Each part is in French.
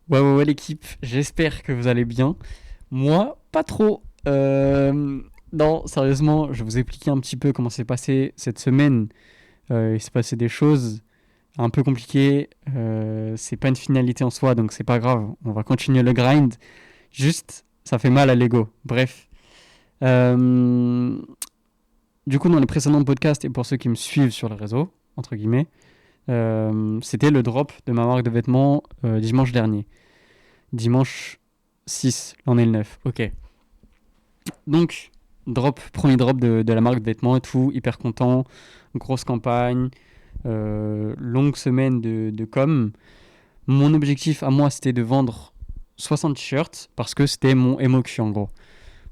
Ouais, l'équipe, j'espère que vous allez bien. Moi, pas trop. Non, sérieusement, je vais vous expliquer un petit peu comment s'est passé cette semaine. Il s'est passé des choses un peu compliquées. C'est pas une finalité en soi, donc c'est pas grave. On va continuer le grind. Juste, ça fait mal à l'ego. Bref. Euh, du coup, dans les précédents podcasts, et pour ceux qui me suivent sur les réseaux, entre guillemets, c'était le drop de ma marque de vêtements dimanche dernier. Dimanche 6, l'on est le 9. Ok. Donc, premier drop de la marque de vêtements et tout, hyper content. Grosse campagne, longue semaine de com. Mon objectif à moi, c'était de vendre 60 t-shirts parce que c'était mon MOQ en gros.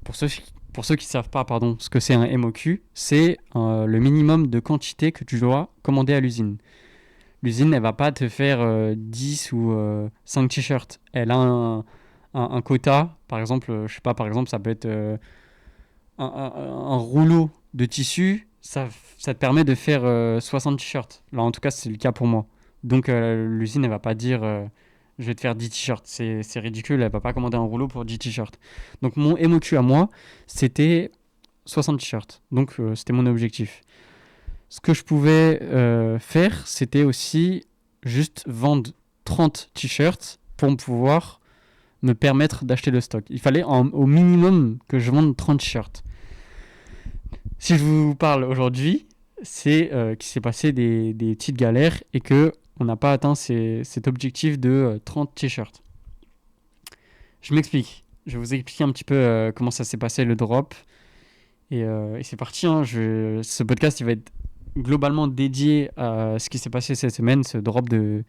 Pour ceux, pour ceux qui ne savent pas ce que c'est un MOQ, c'est le minimum de quantité que tu dois commander à l'usine. L'usine, elle va pas te faire 10 ou 5 t-shirts. Elle a un quota. Par exemple, je sais pas, par exemple, ça peut être un rouleau de tissu. Ça te permet de faire 60 t-shirts. Là, en tout cas, c'est le cas pour moi. Donc, l'usine, elle va pas dire je vais te faire 10 t-shirts. C'est ridicule. Elle va pas commander un rouleau pour 10 t-shirts. Donc, mon MOQ à moi, c'était 60 t-shirts. Donc, c'était mon objectif. Ce que je pouvais faire, c'était aussi juste vendre 30 t-shirts pour pouvoir me permettre d'acheter le stock. Il fallait au minimum que je vende 30 t-shirts. Si je vous parle aujourd'hui, c'est qu'il s'est passé des petites galères et que on n'a pas atteint cet objectif de 30 t-shirts. Je m'explique. Je vais vous expliquer un petit peu comment ça s'est passé le drop. Et c'est parti. Hein. Ce podcast il va être globalement dédié à ce qui s'est passé cette semaine, ce drop de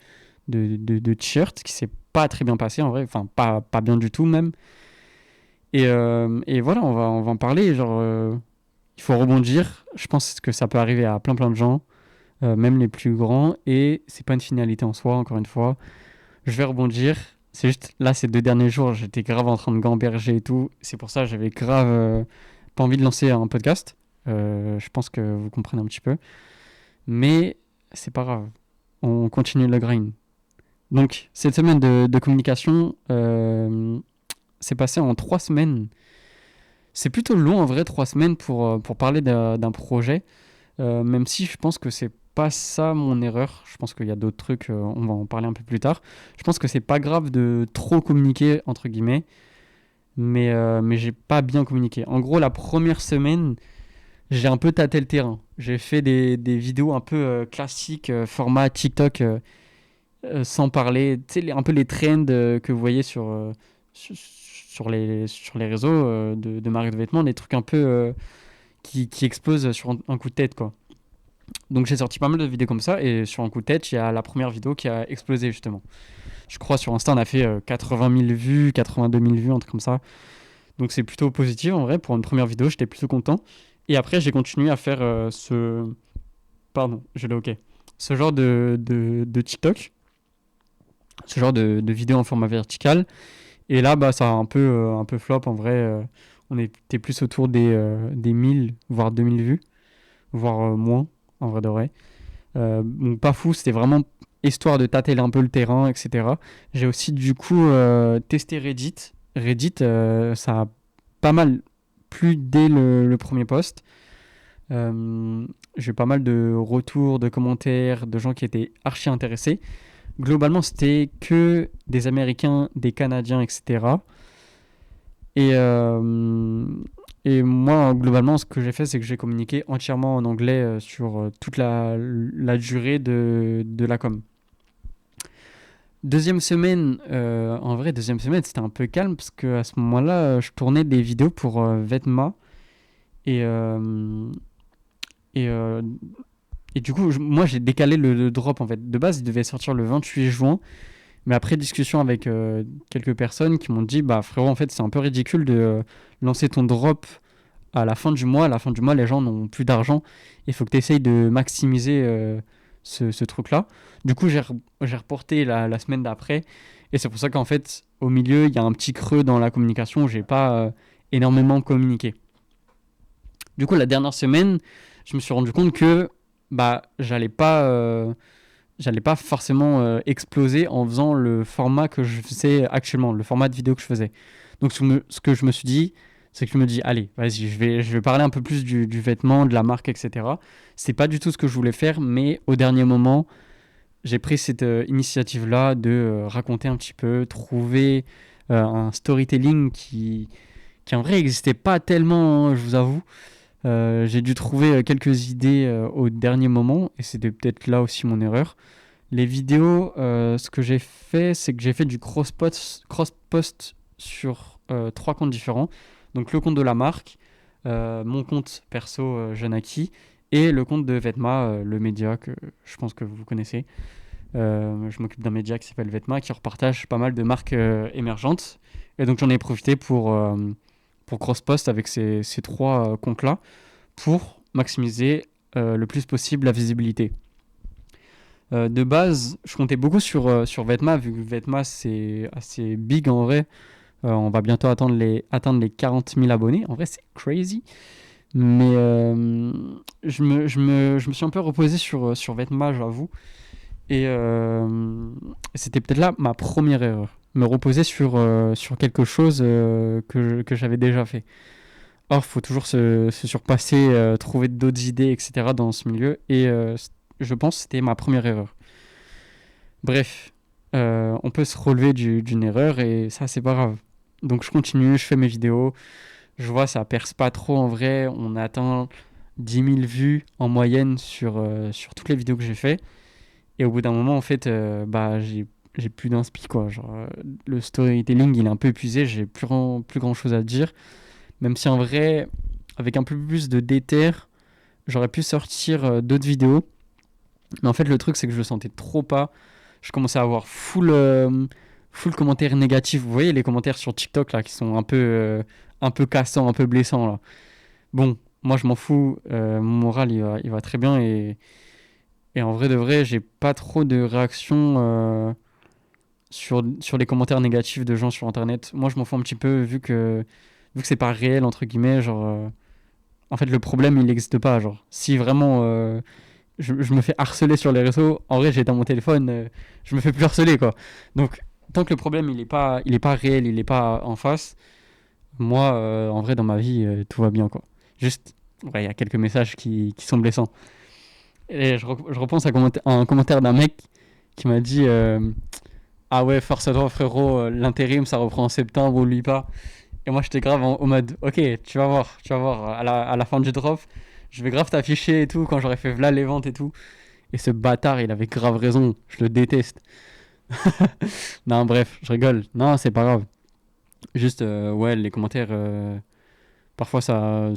t-shirt qui s'est pas très bien passé en vrai, enfin pas bien du tout même. Et voilà, on va en parler. Genre, il faut rebondir. Je pense que ça peut arriver à plein de gens, même les plus grands, et c'est pas une finalité en soi, encore une fois. Je vais rebondir. C'est juste là, ces 2 derniers jours, j'étais grave en train de gamberger et tout. C'est pour ça que j'avais grave pas envie de lancer un podcast. Je pense que vous comprenez un petit peu. Mais c'est pas grave. On continue le grind. Donc, cette semaine de communication s'est passée en 3 semaines. C'est plutôt long en vrai, 3 semaines pour parler d'un projet. Même si je pense que c'est pas ça mon erreur. Je pense qu'il y a d'autres trucs, on va en parler un peu plus tard. Je pense que c'est pas grave de trop communiquer, entre guillemets. Mais j'ai pas bien communiqué. En gros, la première semaine, j'ai un peu tâté le terrain. J'ai fait des vidéos un peu classiques, format TikTok, sans parler. Tu sais, un peu les trends que vous voyez sur les réseaux de marques de vêtements, des trucs un peu qui explosent sur un coup de tête, quoi. Donc j'ai sorti pas mal de vidéos comme ça, et sur un coup de tête, il y a la première vidéo qui a explosé, justement. Je crois sur Insta, on a fait 80 000 vues, 82 000 vues, un truc comme ça. Donc c'est plutôt positif en vrai, pour une première vidéo, j'étais plutôt content. Et après, j'ai continué à faire Pardon, je l'ai ok. Ce genre de TikTok, ce genre de vidéo en format vertical. Et là, bah, ça a un peu flop en vrai. On était plus autour des 1000, voire 2000 vues, voire moins, en vrai de vrai. Donc pas fou, c'était vraiment histoire de tâter un peu le terrain, etc. J'ai aussi du coup testé Reddit. Reddit, ça a pas mal plu dès le premier post. J'ai eu pas mal de retours, de commentaires, de gens qui étaient archi intéressés. Globalement, c'était que des Américains, des Canadiens, etc. Et, euh, et moi, globalement, ce que j'ai fait, c'est que j'ai communiqué entièrement en anglais sur toute la durée de la com. Deuxième semaine, c'était un peu calme parce que à ce moment-là, je tournais des vidéos pour Vetma et, euh, et, euh, et du coup, moi, j'ai décalé le drop en fait. De base, il devait sortir le 28 juin, mais après discussion avec quelques personnes qui m'ont dit, bah frérot, en fait, c'est un peu ridicule de lancer ton drop à la fin du mois. À la fin du mois, les gens n'ont plus d'argent. Il faut que tu essayes de maximiser ce truc-là. Du coup, j'ai reporté la semaine d'après. Et c'est pour ça qu'en fait, au milieu, il y a un petit creux dans la communication où j'ai pas énormément communiqué. Du coup, la dernière semaine, je me suis rendu compte que bah, j'allais pas j'allais pas forcément exploser en faisant le format que je faisais actuellement, le format de vidéo que je faisais. Donc ce que je me suis dit, c'est que je me dis, allez, vas-y, je vais parler un peu plus du vêtement, de la marque, etc. C'est pas du tout ce que je voulais faire, mais au dernier moment, j'ai pris cette initiative-là de raconter un petit peu, trouver un storytelling qui en vrai n'existait pas tellement, hein, je vous avoue. J'ai dû trouver quelques idées au dernier moment, et c'était peut-être là aussi mon erreur. Les vidéos, ce que j'ai fait, c'est que j'ai fait du cross-post sur trois comptes différents. Donc le compte de la marque, mon compte perso Janaki, et le compte de Vetma, le média que je pense que vous connaissez. Je m'occupe d'un média qui s'appelle Vetma, qui repartage pas mal de marques émergentes. Et donc j'en ai profité pour cross-post avec ces trois comptes-là, pour maximiser le plus possible la visibilité. De base, je comptais beaucoup sur Vetma, vu que Vetma c'est assez big en vrai. On va bientôt atteindre les 40 000 abonnés. En vrai, c'est crazy. Mais je me suis un peu reposé sur Vetma, j'avoue. Et c'était peut-être là ma première erreur. Me reposer sur quelque chose que j'avais déjà fait. Or, il faut toujours se surpasser, trouver d'autres idées, etc. dans ce milieu. Et je pense que c'était ma première erreur. Bref, on peut se relever d'une erreur et ça, c'est pas grave. Donc, je continue, je fais mes vidéos. Je vois, ça perce pas trop en vrai. On atteint 10 000 vues en moyenne sur toutes les vidéos que j'ai fait. Et au bout d'un moment, en fait, bah, j'ai plus d'inspi, quoi. Genre, le storytelling, il est un peu épuisé. J'ai plus grand chose à dire. Même si en vrai, avec un peu plus de déter, j'aurais pu sortir d'autres vidéos. Mais en fait, le truc, c'est que je le sentais trop pas. Je commençais à avoir full commentaires négatifs. Vous voyez les commentaires sur TikTok là qui sont un peu cassants, un peu blessants là. Bon, moi je m'en fous. Mon moral il va très bien et en vrai de vrai, j'ai pas trop de réactions sur les commentaires négatifs de gens sur internet. Moi je m'en fous un petit peu vu que c'est pas réel entre guillemets. Genre, en fait le problème il n'existe pas. Genre, si vraiment je me fais harceler sur les réseaux. En vrai, j'ai dans mon téléphone, je me fais plus harceler quoi. Donc, tant que le problème il est pas réel, il est pas en face, moi, en vrai, dans ma vie, tout va bien quoi. Juste, ouais, il y a quelques messages qui sont blessants. Et je repense à un commentaire d'un mec qui m'a dit ah ouais, force à toi frérot, l'intérim ça reprend en septembre, oublie pas. Et moi j'étais grave au mode ok, tu vas voir, à la fin du drop, je vais grave t'afficher et tout quand j'aurai fait v'là les ventes et tout. Et ce bâtard, il avait grave raison. Je le déteste. Non, bref, je rigole. Non, c'est pas grave. Juste, ouais, les commentaires, parfois ça.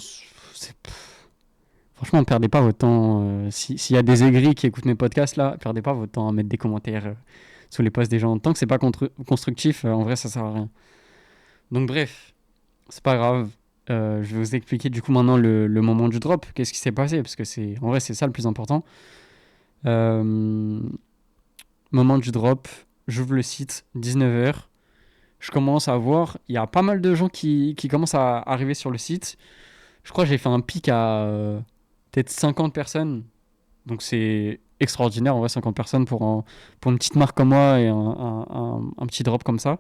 Franchement, perdez pas votre temps. S'il y a des aigris qui écoutent mes podcasts là, perdez pas votre temps à mettre des commentaires sous les posts des gens. Tant que c'est pas constructif, en vrai, ça sert à rien. Donc, bref, c'est pas grave. Je vais vous expliquer du coup maintenant le moment du drop. Qu'est-ce qui s'est passé? Parce que en vrai, c'est ça le plus important. Euh, Moment du drop, j'ouvre le site, 19h. Je commence à voir, il y a pas mal de gens qui commencent à arriver sur le site. Je crois que j'ai fait un pic à peut-être 50 personnes. Donc c'est extraordinaire en vrai, 50 personnes pour une petite marque comme moi et un petit drop comme ça.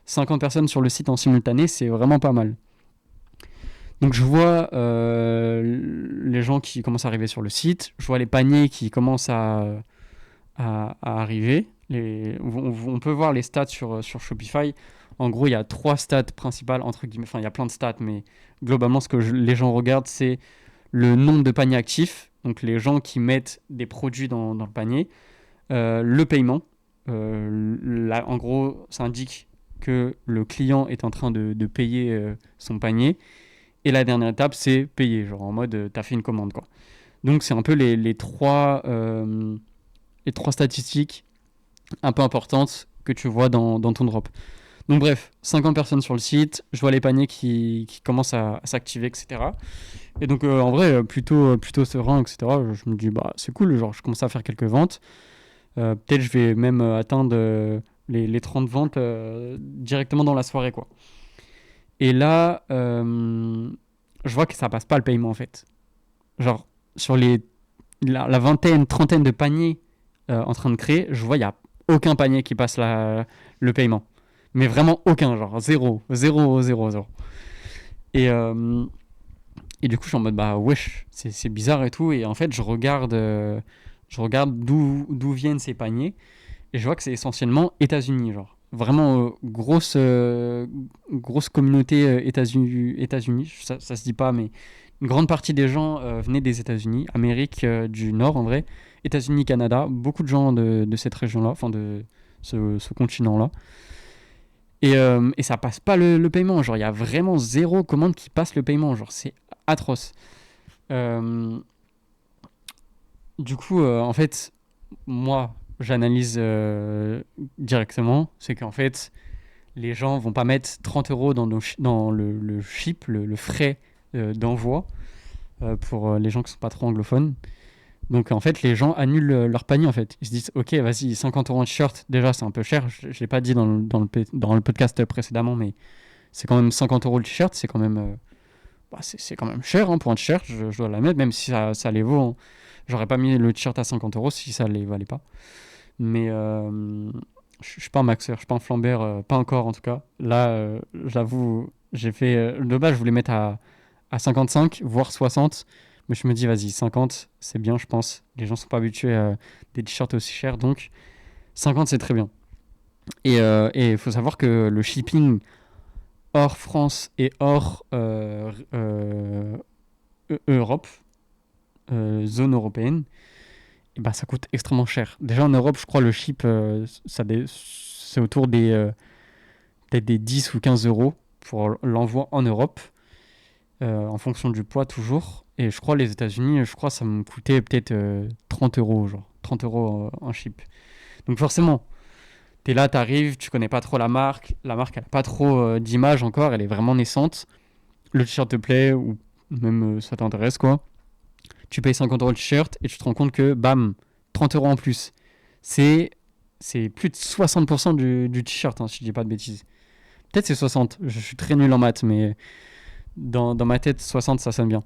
50 personnes sur le site en simultané, c'est vraiment pas mal. Donc je vois les gens qui commencent à arriver sur le site. Je vois les paniers qui commencent à arriver. On peut voir les stats sur Shopify. En gros, il y a trois stats principales, entre guillemets. Enfin, il y a plein de stats, mais globalement, les gens regardent, c'est le nombre de paniers actifs, donc les gens qui mettent des produits dans le panier, le paiement. Là, en gros, ça indique que le client est en train de payer son panier. Et la dernière étape, c'est payer, genre en mode, t'as fait une commande, quoi. Donc, c'est un peu les trois statistiques un peu importantes que tu vois dans ton drop. Donc bref, 50 personnes sur le site, je vois les paniers qui commencent à s'activer, etc. Et donc en vrai, plutôt serein, etc. Je me dis, bah c'est cool, genre je commence à faire quelques ventes. Peut-être je vais même atteindre les 30 ventes directement dans la soirée, quoi. Et là, je vois que ça passe pas le paiement, en fait. Genre, sur la vingtaine, trentaine de paniers en train de créer, je vois, il n'y a aucun panier qui passe le paiement. Mais vraiment aucun, genre zéro, zéro, zéro, zéro. Et, euh, et du coup, je suis en mode, bah wesh, c'est bizarre et tout. Et en fait, je regarde d'où viennent ces paniers. Et je vois que c'est essentiellement États-Unis, genre. Vraiment grosse communauté États-Unis. Ça se dit pas, mais une grande partie des gens venaient des États-Unis, Amérique du Nord en vrai, États-Unis, Canada, beaucoup de gens de cette région-là, enfin de ce continent-là. Et ça passe pas le paiement, genre il y a vraiment zéro commande qui passe le paiement, genre c'est atroce. Euh, du coup, en fait, moi, j'analyse directement, c'est qu'en fait, les gens vont pas mettre 30 € dans le ship, le frais d'envoi pour les gens qui sont pas trop anglophones. Donc en fait, les gens annulent leur panier en fait. Ils se disent, ok, vas-y, 50 € de t-shirt, déjà c'est un peu cher. Je l'ai pas dit dans le podcast précédemment, mais c'est quand même 50 € le t-shirt, c'est quand même, c'est quand même cher hein, pour un t-shirt, je dois l'admettre, même si ça les vaut. Hein. J'aurais pas mis le t-shirt à 50 € si ça les valait pas. Mais je suis pas un maxeur, je suis pas un flambeur, pas encore en tout cas. Là, j'avoue, j'ai fait. De base, je voulais mettre à 55, voire 60. Mais je me dis, vas-y, 50, c'est bien, je pense. Les gens sont pas habitués à des t-shirts aussi chers, donc 50, c'est très bien. Et il faut savoir que le shipping hors France et hors Europe, zone européenne, et bah, ça coûte extrêmement cher. Déjà en Europe, je crois le ship, c'est autour peut-être des 10 ou 15 € pour l'envoi en Europe, en fonction du poids toujours. Et je crois les États-Unis, je crois ça me coûtait peut-être 30 €, genre 30 € en ship. Donc forcément, t'es là, t'arrives, tu connais pas trop la marque elle a pas trop d'image encore, elle est vraiment naissante. Le t-shirt te plaît ou même ça t'intéresse quoi. Tu payes 50 € le t-shirt et tu te rends compte que bam, 30 € en plus. C'est c'est plus de 60% du t-shirt, hein, si je dis pas de bêtises. Peut-être c'est 60, je suis très nul en maths, mais dans ma tête, 60 ça sonne bien.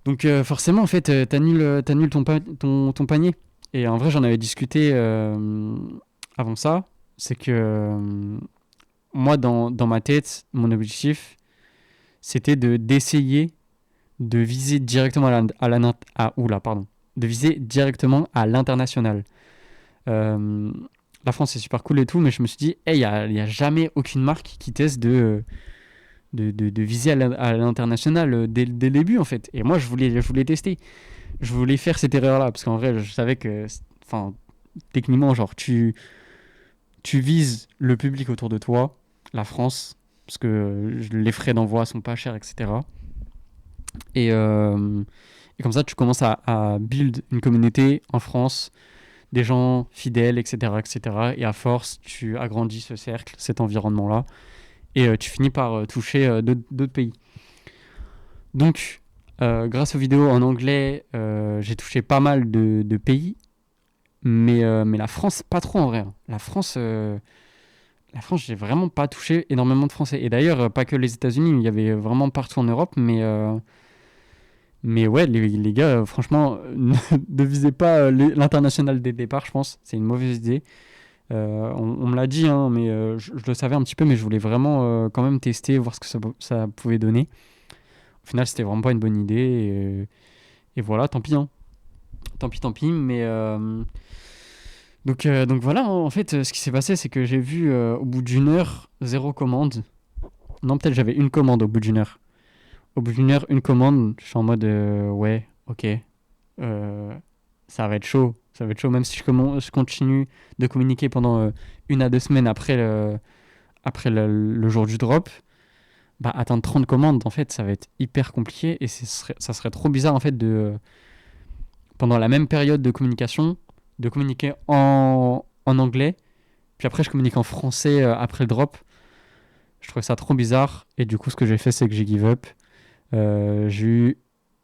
Donc forcément, en fait, t'annules ton panier. Et en vrai, j'en avais discuté avant ça. C'est que moi, dans ma tête, mon objectif, c'était d'essayer de viser directement pardon, de viser directement à l'international. Euh, la France, c'est super cool et tout, mais je me suis dit, hey, y a jamais aucune marque qui teste de viser à l'international dès le début, en fait. Et moi, je voulais tester. Je voulais faire cette erreur-là, parce qu'en vrai, je savais que, enfin, techniquement, genre, tu vises le public autour de toi, la France, parce que les frais d'envoi sont pas chers, etc. Et, euh, et comme ça, tu commences à build une communauté en France, des gens fidèles, etc., etc. Et à force, tu agrandis ce cercle, cet environnement-là, et tu finis par toucher d'autres pays. Donc, grâce aux vidéos en anglais, j'ai touché pas mal de pays, mais la France, pas trop en vrai. Hein. La France, j'ai vraiment pas touché énormément de Français. Et d'ailleurs, pas que les États-Unis, il y avait vraiment partout en Europe, mais ouais, les gars, franchement, ne visez pas l'international dès le départ, je pense. C'est une mauvaise idée. On me l'a dit, hein, mais je le savais un petit peu, mais je voulais vraiment quand même tester, voir ce que ça pouvait donner. Au final, c'était vraiment pas une bonne idée. Et voilà, tant pis. Hein. Tant pis. Mais donc voilà, en fait, ce qui s'est passé, c'est que j'ai vu au bout d'une heure, zéro commande. Non, peut-être j'avais une commande au bout d'une heure. Au bout d'une heure, une commande. Je suis en mode, ouais, ok. Euh, ça va être chaud. Ça va être chaud, même si je continue de communiquer pendant 1 à 2 semaines après le jour du drop. Bah, atteindre 30 commandes, en fait, ça va être hyper compliqué et ça serait trop bizarre, en fait, pendant la même période de communication, de communiquer en anglais, puis après, je communique en français après le drop. Je trouvais ça trop bizarre et du coup, ce que j'ai fait, c'est que j'ai give up. J'ai eu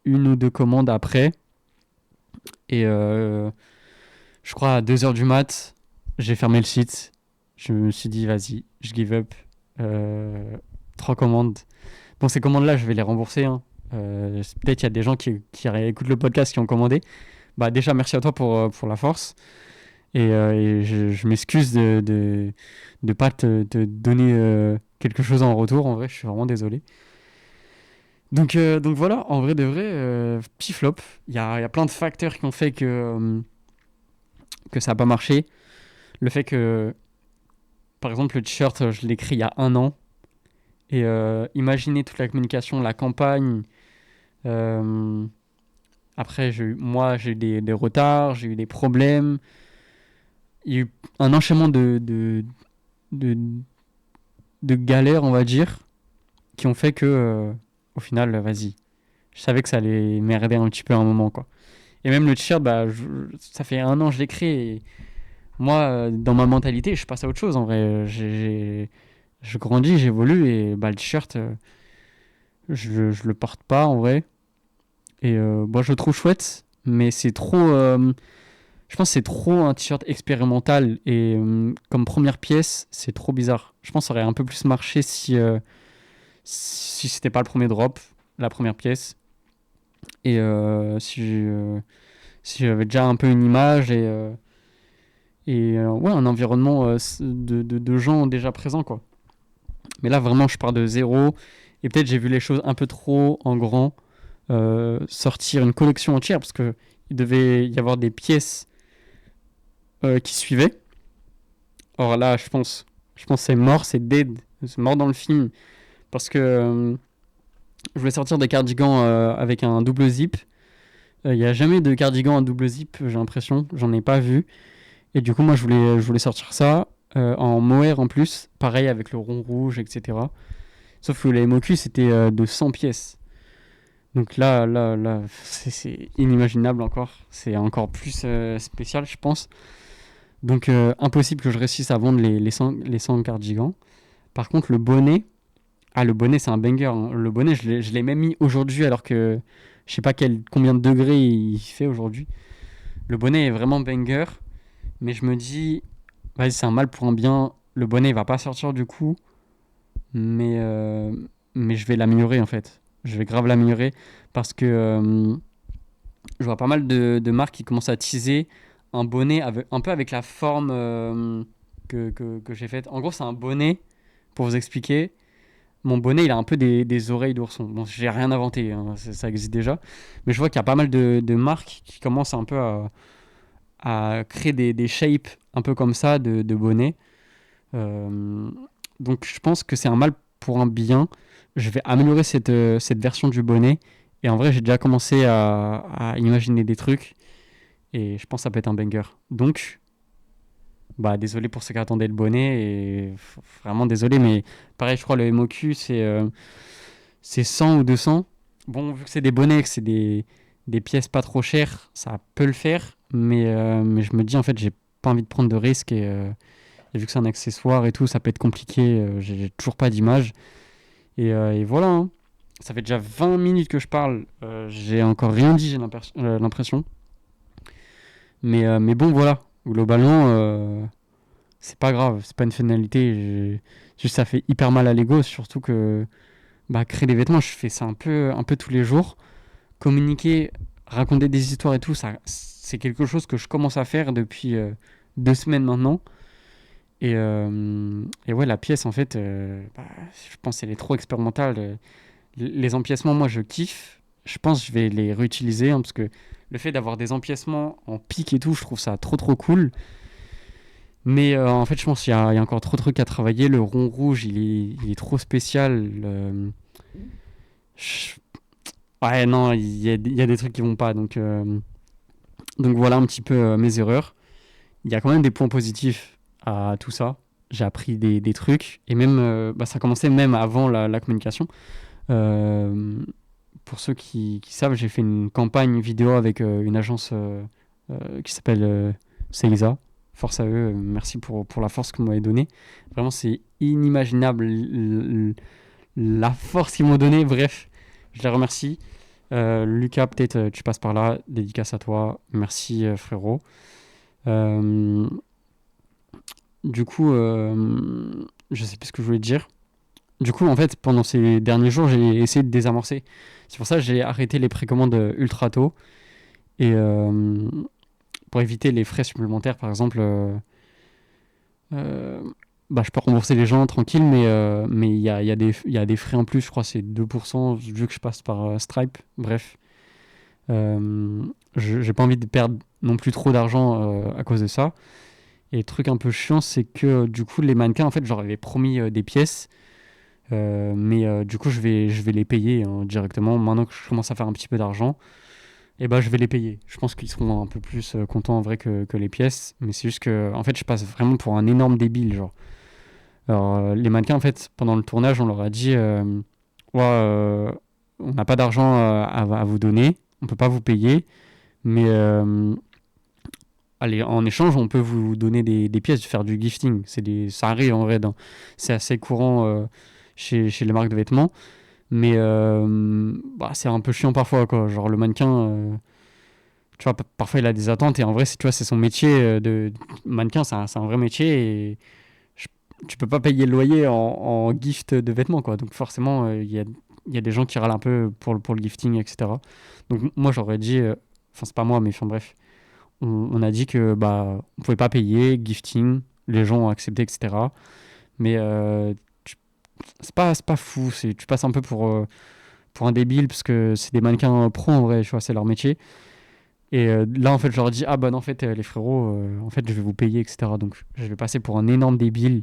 1 ou 2 commandes après et je crois à 2 heures du mat, j'ai fermé le site. Je me suis dit, vas-y, je give up. Euh, 3 commandes. Bon, ces commandes-là, je vais les rembourser. Hein. Peut-être qu'il y a des gens qui écoutent le podcast qui ont commandé. Bah, déjà, merci à toi pour la force. Et je m'excuse de pas te donner quelque chose en retour. En vrai, je suis vraiment désolé. Donc voilà, en vrai de vrai, petit flop. Il y a plein de facteurs qui ont fait que ça n'a pas marché. Le fait que, par exemple, le t-shirt, je l'ai écrit il y a 1 an. Et imaginez toute la communication, la campagne. euh, Après, moi, j'ai eu des retards, j'ai eu des problèmes. Il y a eu un enchaînement de, de galères, on va dire, qui ont fait que, au final, vas-y. Je savais que ça allait merder un petit peu à un moment, quoi. Et même le t-shirt, bah, ça fait 1 an que je l'ai créé. Et moi, dans ma mentalité, je passe à autre chose, en vrai. Je grandis, j'évolue, et bah, le t-shirt, je le porte pas, en vrai. Et moi, je le trouve chouette, mais c'est trop. Je pense que c'est trop un t-shirt expérimental. Et comme première pièce, c'est trop bizarre. Je pense que ça aurait un peu plus marché si c'était pas le premier drop, la première pièce. Et si j'avais déjà un peu une image et ouais, un environnement de gens déjà présents, quoi. Mais là, vraiment, je pars de zéro. Et peut-être j'ai vu les choses un peu trop en grand. Sortir une collection entière, parce que il devait y avoir des pièces qui suivaient. Or là, je pense que c'est mort, c'est dead. C'est mort dans le film. Parce que je voulais sortir des cardigans avec un double zip. Il n'y a jamais de cardigan à double zip, j'ai l'impression. J'en ai pas vu. Et du coup, moi, je voulais sortir ça en mohair en plus. Pareil avec le rond rouge, etc. Sauf que les MOQ, c'était de 100 pièces. Donc là, c'est inimaginable encore. C'est encore plus spécial, je pense. Donc impossible que je réussisse à vendre les 100 cardigans. Par contre, le bonnet, le bonnet, c'est un banger, hein. Le bonnet, je l'ai même mis aujourd'hui alors que je sais pas combien de degrés il fait aujourd'hui. Le bonnet est vraiment banger, mais je me dis, vas-y, c'est un mal pour un bien. Le bonnet, il va pas sortir du coup, mais je vais l'améliorer en fait. Je vais grave l'améliorer parce que je vois pas mal de marques qui commencent à teaser un bonnet un peu avec la forme que j'ai faite. En gros, c'est un bonnet, pour vous expliquer. Mon bonnet, il a un peu des oreilles d'ourson. Bon, j'ai rien inventé, hein, ça existe déjà. Mais je vois qu'il y a pas mal de marques qui commencent un peu à créer des shapes un peu comme ça de bonnets. Euh, donc je pense que c'est un mal pour un bien. Je vais améliorer cette version du bonnet. Et en vrai, j'ai déjà commencé à imaginer des trucs. Et je pense que ça peut être un banger. Donc, bah désolé pour ceux qui attendaient le bonnet. Et vraiment désolé. Mais pareil, je crois le MOQ, c'est 100 ou 200. Bon, vu que c'est des bonnets, que c'est des pièces pas trop chères, ça peut le faire. Mais je me dis, en fait, j'ai pas envie de prendre de risques. Et vu que c'est un accessoire et tout, ça peut être compliqué. J'ai toujours pas d'image. Et voilà, hein. Ça fait déjà 20 minutes que je parle. J'ai encore rien dit, j'ai l'impression. Mais bon, voilà. Globalement, c'est pas grave. C'est pas une finalité. Juste, ça fait hyper mal à l'ego. Surtout que bah, créer des vêtements, je fais ça un peu tous les jours. Communiquer, raconter des histoires et tout, ça, c'est quelque chose que je commence à faire depuis 2 semaines maintenant. Et ouais, la pièce, en fait, bah, je pense qu'elle est trop expérimentale. Les empiècements, moi, je kiffe. Je pense que je vais les réutiliser, hein, parce que le fait d'avoir des empiècements en pique et tout, je trouve ça trop trop cool. Mais en fait, je pense qu'il y a encore trop de trucs à travailler. Le rond rouge, il est trop spécial. Je- Ouais, non, il y a des trucs qui vont pas. Donc voilà un petit peu mes erreurs. Il y a quand même des points positifs à tout ça. J'ai appris des trucs. Et même, bah, ça commençait même avant la communication. Euh, pour ceux qui savent, j'ai fait une campagne vidéo avec une agence qui s'appelle Ceiza. Force à eux, merci pour la force que vous m'avez donnée. Vraiment, c'est inimaginable la force qu'ils m'ont donnée. Bref, je les remercie. Lucas, peut-être tu passes par là. Dédicace à toi. Merci, frérot. Euh, du coup, je sais plus ce que je voulais te dire. Du coup, en fait, pendant ces derniers jours, j'ai essayé de désamorcer. C'est pour ça que j'ai arrêté les précommandes ultra tôt. Et pour éviter les frais supplémentaires, par exemple, euh, bah, je peux rembourser les gens tranquille, mais il y a des frais en plus, je crois que c'est 2% vu que je passe par Stripe. Bref, euh, j'ai pas envie de perdre non plus trop d'argent à cause de ça. Et le truc un peu chiant, c'est que du coup, les mannequins, en fait, je leur avais promis des pièces, mais du coup, je vais les payer hein, directement. Maintenant que je commence à faire un petit peu d'argent, et bah, je vais les payer. Je pense qu'ils seront un peu plus contents en vrai que les pièces, mais c'est juste que, en fait, je passe vraiment pour un énorme débile, genre. Alors, les mannequins, en fait, pendant le tournage, on leur a dit ouais, on n'a pas d'argent à vous donner, on peut pas vous payer, mais allez, en échange, on peut vous donner des pièces, faire du gifting. Ça arrive en vrai, c'est assez courant chez les marques de vêtements, mais bah, c'est un peu chiant parfois, quoi. Genre, le mannequin, tu vois, parfois il a des attentes, et en vrai, tu vois, c'est son métier de mannequin, c'est un vrai métier, et je- tu peux pas payer le loyer en gift de vêtements, quoi. Donc forcément, il y a des gens qui râlent un peu pour le gifting, etc. Donc moi, j'aurais dit, enfin, c'est pas moi, mais enfin bref, on a dit que bah, on pouvait pas payer, gifting, les gens ont accepté, etc. Mais tu- c'est pas fou, tu passes un peu pour un débile, parce que c'est des mannequins pro en vrai, tu vois, c'est leur métier. Et là, en fait, je leur dis, ah bah non, en fait, les frérots, en fait, je vais vous payer, etc. Donc, je vais passer pour un énorme débile.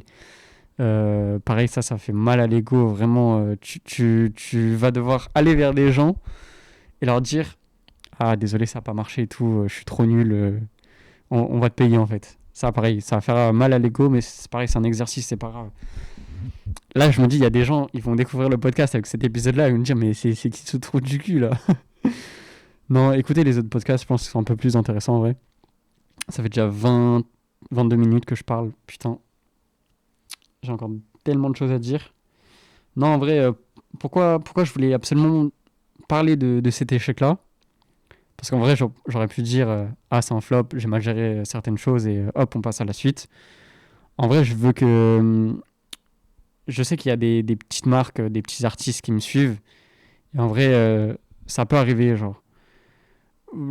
Pareil, ça fait mal à l'ego. Vraiment, tu vas devoir aller vers des gens et leur dire, ah, désolé, ça n'a pas marché et tout, je suis trop nul, on va te payer, en fait. Ça, pareil, ça va faire mal à l'ego, mais c'est pareil, c'est un exercice, c'est pas grave. Là, je me dis, il y a des gens, ils vont découvrir le podcast avec cet épisode-là, ils vont me dire, mais c'est qui se trouve du cul, là? Non, écoutez les autres podcasts, je pense qu'ils sont un peu plus intéressants, en vrai. Ça fait déjà 22 minutes que je parle. Putain, j'ai encore tellement de choses à dire. Non, en vrai, pourquoi je voulais absolument parler de cet échec-là? Parce qu'en vrai, j'aurais pu dire ah, c'est un flop, j'ai mal géré certaines choses et hop, on passe à la suite. En vrai, je veux que. Je sais qu'il y a des petites marques, des petits artistes qui me suivent. Et en vrai, ça peut arriver. Genre,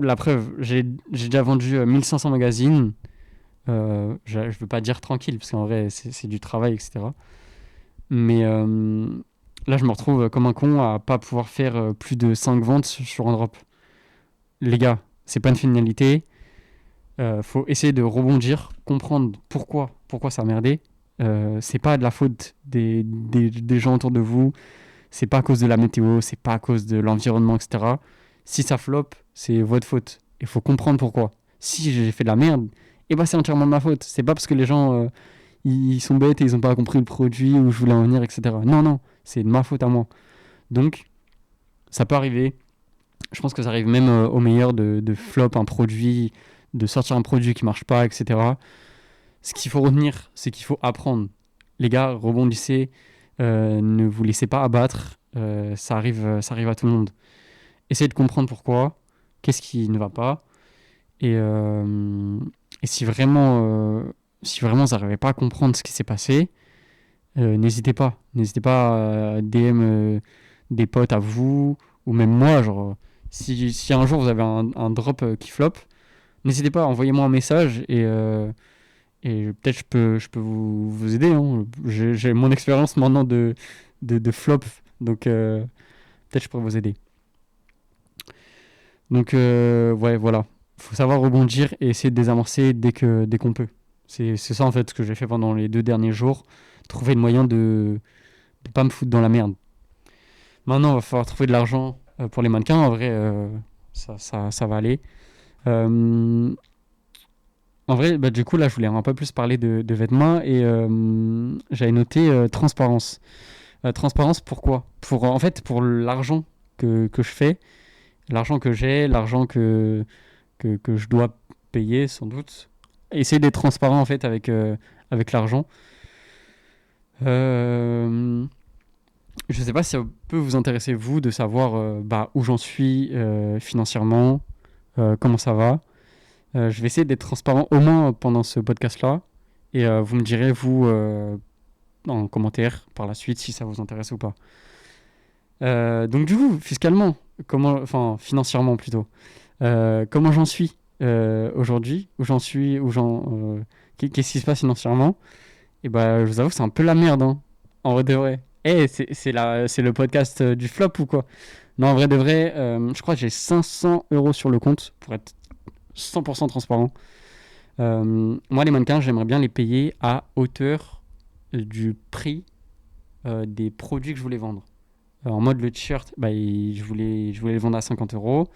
la preuve, j'ai déjà vendu 1500 magazines. Je veux pas dire tranquille, parce qu'en vrai, c'est du travail, etc. Mais là, je me retrouve comme un con à pas pouvoir faire plus de 5 ventes sur un drop. Les gars, c'est pas une finalité. Faut essayer de rebondir, comprendre pourquoi ça a merdé. C'est pas de la faute des gens autour de vous. C'est pas à cause de la météo, c'est pas à cause de l'environnement, etc. Si ça flop, c'est votre faute. Il faut comprendre pourquoi. Si j'ai fait de la merde, eh ben c'est entièrement de ma faute. C'est pas parce que les gens ils sont bêtes et ils ont pas compris le produit où je voulais en venir, etc. Non, non, c'est de ma faute à moi. Donc, ça peut arriver. Je pense que ça arrive même au meilleur de flop un produit, de sortir un produit qui marche pas, etc. Ce qu'il faut retenir, c'est qu'il faut apprendre. Les gars, rebondissez, ne vous laissez pas abattre. Ça arrive à tout le monde. Essayez de comprendre pourquoi, qu'est-ce qui ne va pas, et, euh, et si vraiment vous n'arrivez pas à comprendre ce qui s'est passé, n'hésitez pas à DM des potes à vous ou même moi, genre si un jour vous avez un drop qui flop, n'hésitez pas, envoyez-moi un message et peut-être je peux vous aider, hein. J'ai mon expérience maintenant de flop, donc peut-être je pourrais vous aider. Donc ouais, voilà. Faut savoir rebondir et essayer de désamorcer dès qu'on peut. C'est ça en fait ce que j'ai fait pendant les 2 derniers jours. Trouver le moyen de pas me foutre dans la merde. Maintenant, il va falloir trouver de l'argent pour les mannequins. En vrai, ça va aller. Euh, En vrai, bah, du coup, là, je voulais un peu plus parler de vêtements et j'avais noté transparence. Transparence, pourquoi? En fait, pour l'argent que je fais, l'argent que j'ai, l'argent que je dois payer, sans doute. Essayer d'être transparent, en fait, avec l'argent. Euh, je sais pas si ça peut vous intéresser, vous, de savoir bah, où j'en suis financièrement, comment ça va. Je vais essayer d'être transparent au moins pendant ce podcast-là. Et vous me direz, vous, en commentaire par la suite, si ça vous intéresse ou pas. Donc du coup, fiscalement, enfin financièrement plutôt, Comment j'en suis aujourd'hui, qu'est-ce qui se passe financièrement. Et bah, je vous avoue, c'est un peu la merde, hein. En vrai de vrai. C'est le podcast du flop ou quoi? Non, en vrai de vrai, je crois que j'ai 500 euros sur le compte pour être 100% transparent. Moi, les mannequins, j'aimerais bien les payer à hauteur du prix des produits que je voulais vendre. En mode, le t-shirt, bah, je voulais le vendre à 50 euros.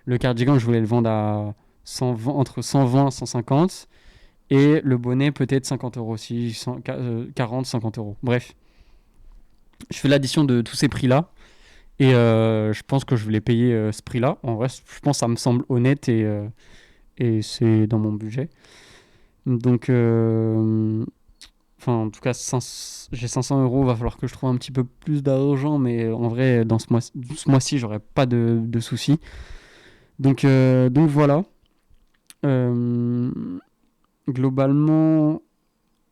Le cardigan, je voulais le vendre à 120, entre 120 et 150. Et le bonnet, peut-être 50 euros aussi, 40, 50 euros. Bref, je fais l'addition de tous ces prix-là. Et je pense que je voulais payer ce prix-là. En vrai, je pense que ça me semble honnête et c'est dans mon budget. Donc, en tout cas, j'ai 500 euros. Il va falloir que je trouve un petit peu plus d'argent. Mais en vrai, dans ce mois-ci, j'aurai pas de soucis. Donc voilà. Euh, globalement,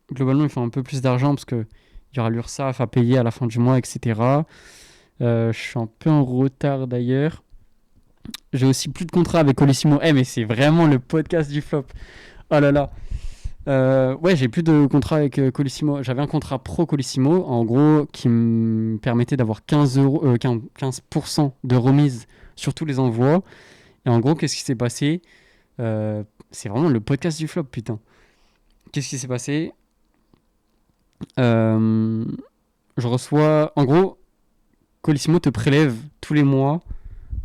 il faut un peu plus d'argent parce que il y aura l'URSSAF à payer à la fin du mois, etc. Je suis un peu en retard d'ailleurs. J'ai aussi plus de contrat avec Colissimo. Mais c'est vraiment le podcast du flop. Oh là là. Ouais, j'ai plus de contrat avec Colissimo. J'avais un contrat pro Colissimo, en gros, qui me permettait d'avoir 15% de remise sur tous les envois. Et en gros, qu'est-ce qui s'est passé? C'est vraiment le podcast du flop, putain. Qu'est-ce qui s'est passé? Euh, je reçois. En gros, Colissimo te prélève tous les mois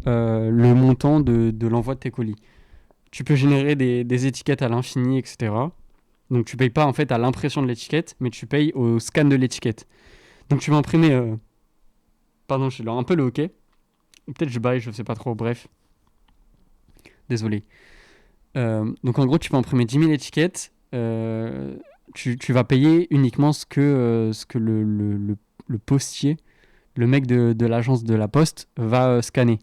le montant de l'envoi de tes colis. Tu peux générer des étiquettes à l'infini, etc. Donc tu payes pas en fait à l'impression de l'étiquette, mais tu payes au scan de l'étiquette. Donc tu vas imprimer. Pardon, je suis un peu le hockey. Peut-être je baille, je sais pas trop. Bref, désolé. Donc en gros, tu peux imprimer 10 000 étiquettes. Tu vas payer uniquement ce que le postier, le mec de l'agence de la poste, va scanner.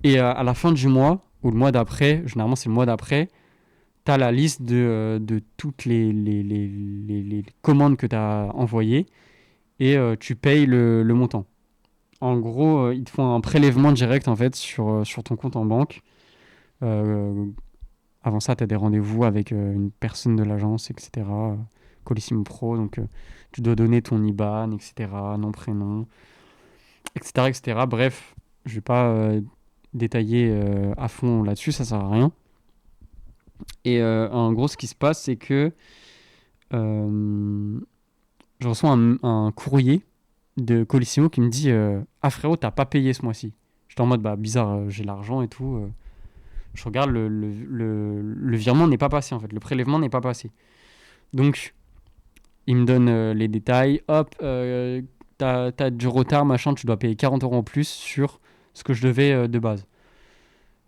Et à la fin du mois, ou le mois d'après, généralement c'est le mois d'après, tu as la liste de toutes les commandes que tu as envoyées et tu payes le montant. En gros, ils te font un prélèvement direct en fait sur ton compte en banque. Euh, Avant ça, tu as des rendez-vous avec une personne de l'agence, etc. Colissimo Pro, donc tu dois donner ton IBAN, etc. Nom, prénom, etc. etc. Bref, je vais pas détailler à fond là-dessus, ça sert à rien. Et en gros, ce qui se passe, c'est que euh, je reçois un courrier de Colissimo qui me dit ah frérot, t'as pas payé ce mois-ci. J'étais en mode bah bizarre, j'ai l'argent et tout. Je regarde, le virement n'est pas passé en fait, le prélèvement n'est pas passé. Donc, il me donne les détails. Hop, t'as du retard, machin, tu dois payer 40 euros en plus sur ce que je devais de base.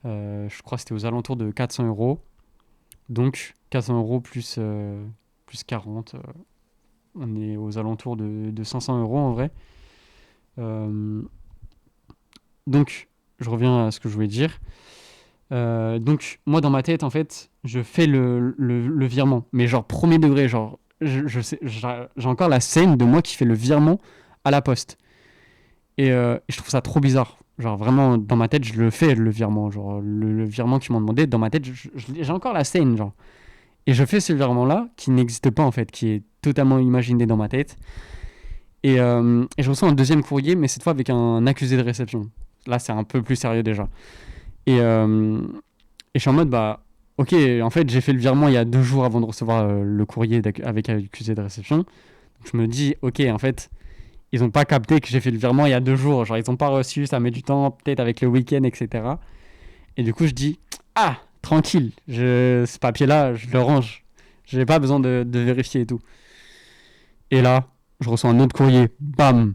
Je crois que c'était aux alentours de 400 euros. Donc, 400 euros plus 40. On est aux alentours de 500 euros en vrai. Euh, donc, je reviens à ce que je voulais dire. Donc, moi, dans ma tête, en fait, je fais le virement. Mais genre, premier degré, genre, j'ai encore la scène de moi qui fait le virement à la poste. Et je trouve ça trop bizarre. Genre, vraiment, dans ma tête, je le fais, le virement. Genre, le virement qu'ils m'ont demandé, dans ma tête, j'ai encore la scène, genre. Et je fais ce virement-là, qui n'existe pas, en fait, qui est totalement imaginé dans ma tête. Et je reçois un deuxième courrier, mais cette fois avec un accusé de réception. Là, c'est un peu plus sérieux déjà. Et je suis en mode, bah, ok, en fait, j'ai fait le virement il y a 2 jours avant de recevoir le courrier avec accusé de réception. Donc, je me dis, ok, en fait, ils n'ont pas capté que j'ai fait le virement il y a 2 jours. Genre, ils n'ont pas reçu, ça met du temps, peut-être avec le week-end, etc. Et du coup, je dis, ah, tranquille, ce papier-là, je le range. J'ai pas besoin de vérifier et tout. Et là, je reçois un autre courrier. Bam,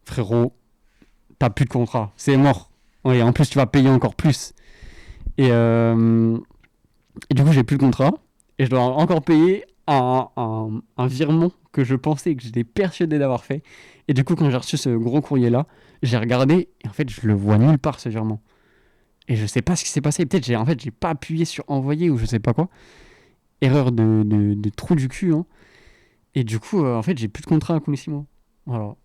frérot, t'as plus de contrat. C'est mort. Et en plus, tu vas payer encore plus. Et, euh, et du coup, j'ai plus de contrat. Et je dois encore payer un virement que je pensais que j'étais persuadé d'avoir fait. Et du coup, quand j'ai reçu ce gros courrier-là, j'ai regardé. Et en fait, je le vois nulle part, ce virement. Et je sais pas ce qui s'est passé. Peut-être j'ai pas appuyé sur envoyer ou je sais pas quoi. Erreur de trou du cul. Hein. Et du coup, en fait, j'ai plus de contrat à Colissimo. Voilà.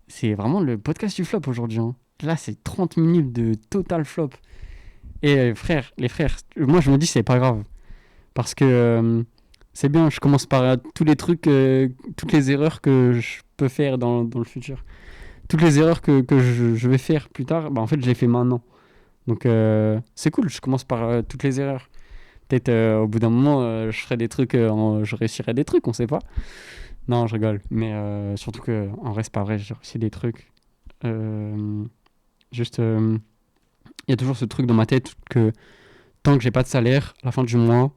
C'est vraiment le podcast du flop aujourd'hui. Hein. Là, c'est 30 minutes de total flop. Et les frères, moi je me dis c'est pas grave. Parce que c'est bien, je commence par tous les trucs, toutes les erreurs que je peux faire dans le futur. Toutes les erreurs que je vais faire plus tard, bah en fait je les fais maintenant. Donc c'est cool, je commence par toutes les erreurs. Peut-être au bout d'un moment, je ferai des trucs, je réussirai des trucs, on sait pas. Non, je rigole. Mais surtout que en vrai, c'est pas vrai, j'ai réussi des trucs. Euh, juste, il y a toujours ce truc dans ma tête que tant que j'ai pas de salaire à la fin du mois,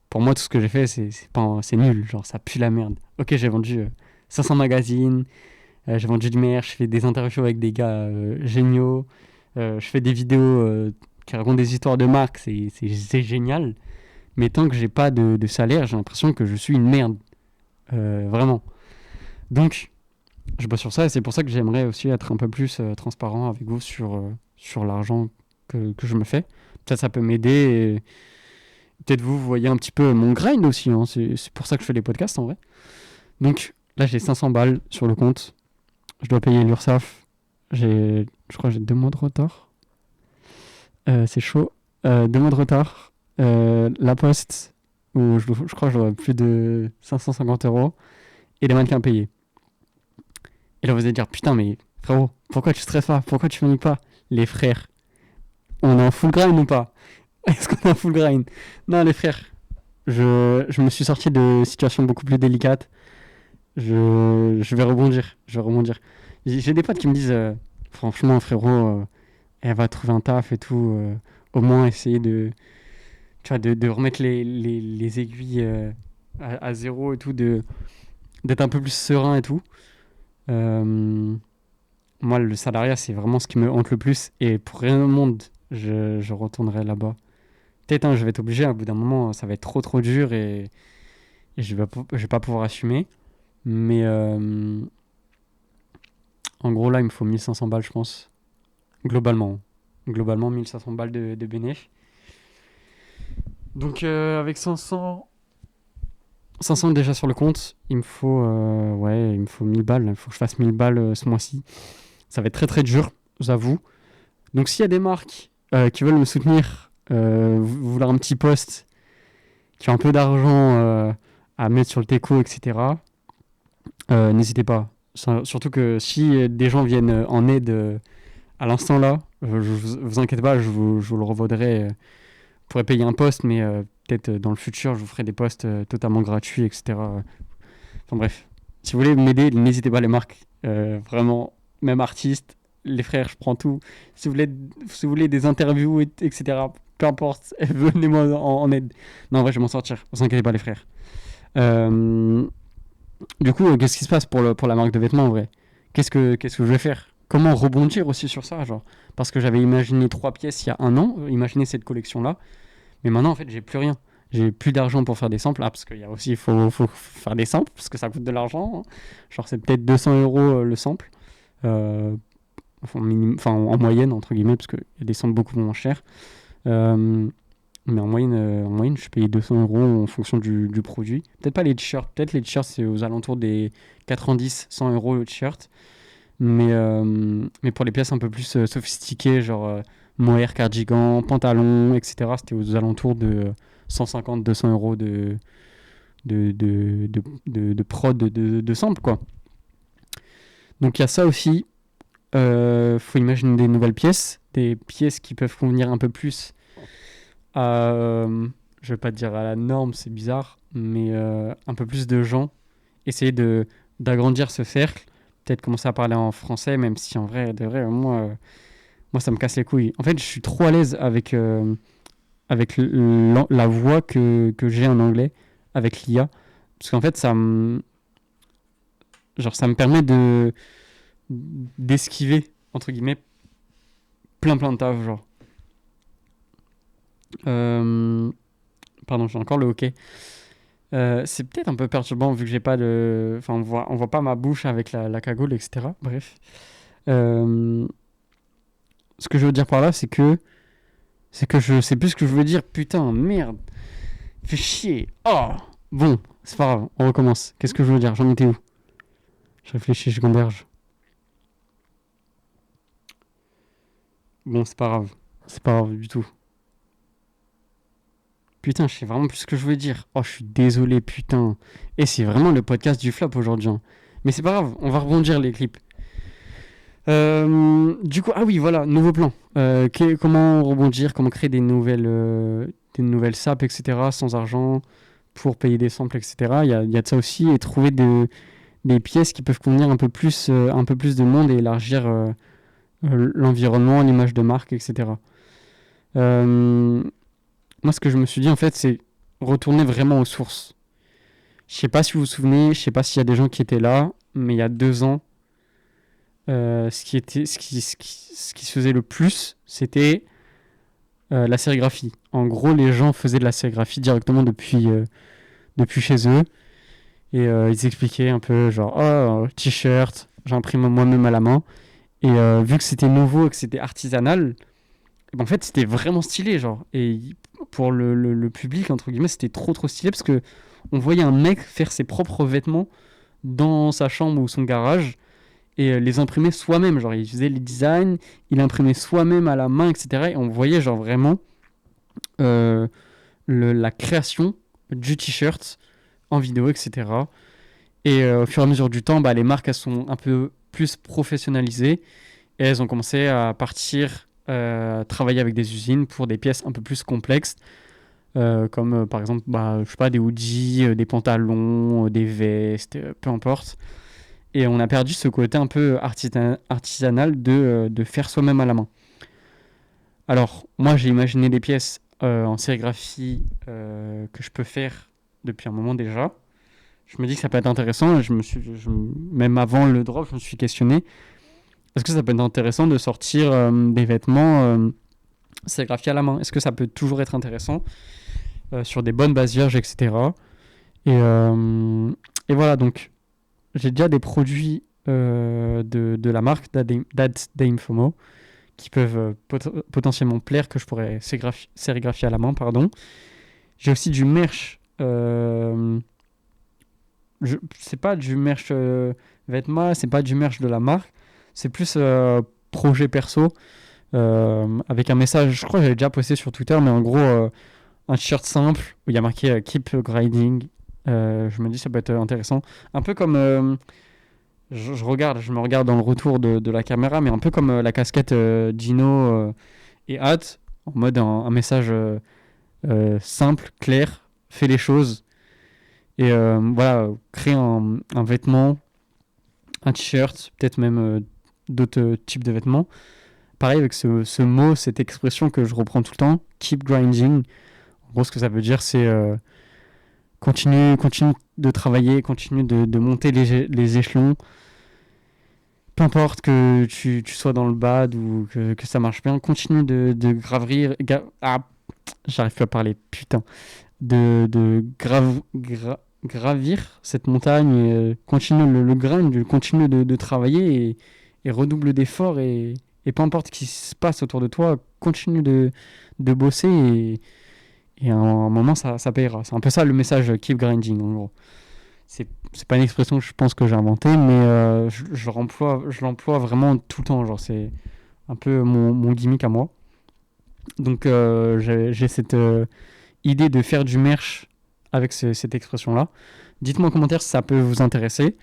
pour moi, tout ce que j'ai fait, c'est nul. Genre, ça pue la merde. Ok, j'ai vendu 500 magazines, j'ai vendu du merch, je fais des interviews avec des gars géniaux, je fais des vidéos qui racontent des histoires de marque, c'est génial. Mais tant que j'ai pas de salaire, j'ai l'impression que je suis une merde. Vraiment. Donc, je bosse sur ça et c'est pour ça que j'aimerais aussi être un peu plus transparent avec vous sur l'argent que je me fais. Peut-être ça peut m'aider. Peut-être vous voyez un petit peu mon grind aussi. Hein. C'est pour ça que je fais des podcasts en vrai. Donc là, j'ai 500 balles sur le compte. Je dois payer l'URSSAF. Je crois que j'ai 2 mois de retard. C'est chaud. 2 mois de retard. La poste, où je crois que je dois plus de 550 € et les mannequins payés. Et là, vous allez dire, putain, mais frérot, pourquoi tu stresses pas? Pourquoi tu finis pas? Les frères, on est en full grind ou pas? Est-ce qu'on est en full grind? Non, les frères, je me suis sorti de situations beaucoup plus délicates. Je vais rebondir. Je vais rebondir. J'ai des potes qui me disent, franchement, frérot, elle va trouver un taf et tout. Au moins, essayer tu vois, de remettre les aiguilles à zéro et tout, d'être un peu plus serein et tout. Euh, Moi, le salariat, c'est vraiment ce qui me hante le plus. Et pour rien au monde, je retournerai là-bas. Peut-être, hein, je vais être obligé. À bout d'un moment, ça va être trop, trop dur et je vais pas pouvoir assumer. Mais en gros, là, il me faut 1500 balles, je pense. Globalement. Globalement, 1500 balles de bénéf. Donc, avec 500 déjà sur le compte, il me faut 1000 balles. Il faut que je fasse 1000 balles ce mois-ci. Ça va être très, très dur, j'avoue. Donc s'il y a des marques qui veulent me soutenir, vouloir un petit poste, qui ont un peu d'argent à mettre sur le teco, etc., n'hésitez pas. Surtout que si des gens viennent en aide à l'instant là, vous inquiétez pas, je vous le revaudrai. Vous pourrez payer un poste, mais peut-être dans le futur, je vous ferai des postes totalement gratuits, etc. Enfin bref, si vous voulez m'aider, n'hésitez pas les marques. Vraiment, même artistes, les frères, je prends tout. Si vous voulez des interviews, etc., peu importe, venez-moi en aide. Non, en vrai, je vais m'en sortir. Vous inquiétez pas, les frères. Euh, du coup, qu'est-ce qui se passe pour la marque de vêtements en vrai? Qu'est-ce que je vais faire? Comment rebondir aussi sur ça, genre? Parce que j'avais imaginé 3 pièces il y a un an, imaginé cette collection-là, mais maintenant, en fait, j'ai plus rien. J'ai plus d'argent pour faire des samples. Ah, parce qu'il y a aussi, faut faire des samples, parce que ça coûte de l'argent. Hein. Genre, c'est peut-être 200 € le sample. Euh, enfin, en moyenne, entre guillemets, parce qu'il y a des samples beaucoup moins chers. Euh, mais en moyenne, je paye 200 € en fonction du produit. Peut-être pas les t-shirts. Peut-être les t-shirts, c'est aux alentours des 90-100 € le t-shirt. Mais pour les pièces un peu plus sophistiquées, genre mohair, cardigan, pantalon, etc., c'était aux alentours de 150-200 € de prod de sample, quoi. Donc il y a ça aussi. Faut imaginer des nouvelles pièces, des pièces qui peuvent convenir un peu plus à, je vais pas dire à la norme, c'est bizarre, mais un peu plus de gens. Essayer d'agrandir ce cercle. Peut-être commencer à parler en français, même si en vrai, de vrai, moi ça me casse les couilles. En fait, je suis trop à l'aise avec la voix que j'ai en anglais, avec l'IA. Parce qu'en fait, ça me permet d'esquiver, entre guillemets, plein de taf, genre. Euh, Pardon, j'ai encore le hockey. C'est peut-être un peu perturbant vu que j'ai pas de. Enfin, on voit pas ma bouche avec la cagoule, etc. Bref. Euh, Ce que je veux dire par là, c'est que je sais plus ce que je veux dire. Putain, merde. Fais chier. Oh. Bon, c'est pas grave. On recommence. Qu'est-ce que je veux dire? J'en étais où? Je réfléchis, je gamberge. Bon, c'est pas grave. C'est pas grave du tout. Putain, je sais vraiment plus ce que je veux dire. Oh, je suis désolé, putain. Et c'est vraiment le podcast du flop aujourd'hui, hein. Mais c'est pas grave, on va rebondir les clips. Du coup, ah oui, voilà, nouveau plan. Comment rebondir, comment créer des nouvelles sapes, etc., sans argent, pour payer des samples, etc. Il y a de ça aussi, et trouver des pièces qui peuvent convenir un peu plus de monde et élargir l'environnement, l'image de marque, etc. Euh, Moi, ce que je me suis dit, en fait, c'est retourner vraiment aux sources. Je sais pas si vous vous souvenez, je sais pas s'il y a des gens qui étaient là, mais il y a 2 ans, ce qui se faisait le plus, c'était la sérigraphie. En gros, les gens faisaient de la sérigraphie directement depuis chez eux. Et ils expliquaient un peu, genre, oh, t-shirt, j'imprime moi-même à la main. Et vu que c'était nouveau et que c'était artisanal, en fait, c'était vraiment stylé, genre. Et pour le public, entre guillemets, c'était trop trop stylé parce que on voyait un mec faire ses propres vêtements dans sa chambre ou son garage et les imprimer soi-même. Genre, il faisait les designs, il imprimait soi-même à la main, etc. Et on voyait, genre, vraiment euh, la création du t-shirt en vidéo, etc. Et au fur et à mesure du temps, bah, les marques, elles sont un peu plus professionnalisées et elles ont commencé à partir travailler avec des usines pour des pièces un peu plus complexes, comme par exemple, bah, je sais pas, des hoodies, des pantalons, des vestes, peu importe. Et on a perdu ce côté un peu artisanal de faire soi-même à la main. Alors, moi, j'ai imaginé des pièces en sérigraphie que je peux faire depuis un moment déjà. Je me dis que ça peut être intéressant. Même avant le drop, je me suis questionné. Est-ce que ça peut être intéressant de sortir des vêtements sérigraphiés à la main? Est-ce que ça peut toujours être intéressant sur des bonnes bases vierges, etc. Et voilà, donc j'ai déjà des produits de la marque That's Dame FOMO qui peuvent potentiellement plaire, que je pourrais sérigraphier à la main, pardon. J'ai aussi du merch. C'est pas du merch vêtements, c'est pas du merch de la marque. C'est plus projet perso avec un message. Je crois que j'avais déjà posté sur Twitter, mais en gros, un t-shirt simple où il y a marqué Keep Grinding. Je me dis ça peut être intéressant. Un peu comme je me regarde dans le retour de la caméra, mais un peu comme la casquette Gino et Hat, en mode un message simple, clair, fais les choses. Et voilà, créer un vêtement, un t-shirt, peut-être même d'autres types de vêtements. Pareil avec ce mot, cette expression que je reprends tout le temps, keep grinding. En gros, ce que ça veut dire, c'est continue de travailler, continue de monter les échelons. Peu importe que tu sois dans le bad ou que ça marche bien, continue de gravir. J'arrive plus à parler, putain. Gravir cette montagne, et continue le grind, continue de travailler et redouble d'efforts. Et peu importe ce qui se passe autour de toi, continue de bosser et à un moment ça payera. C'est un peu ça le message keep grinding en gros. C'est pas une expression que je pense que j'ai inventée, mais je l'emploie vraiment tout le temps. Genre, c'est un peu mon gimmick à moi. Donc, j'ai cette idée de faire du merch avec cette expression-là. Dites-moi en commentaire si ça peut vous intéresser.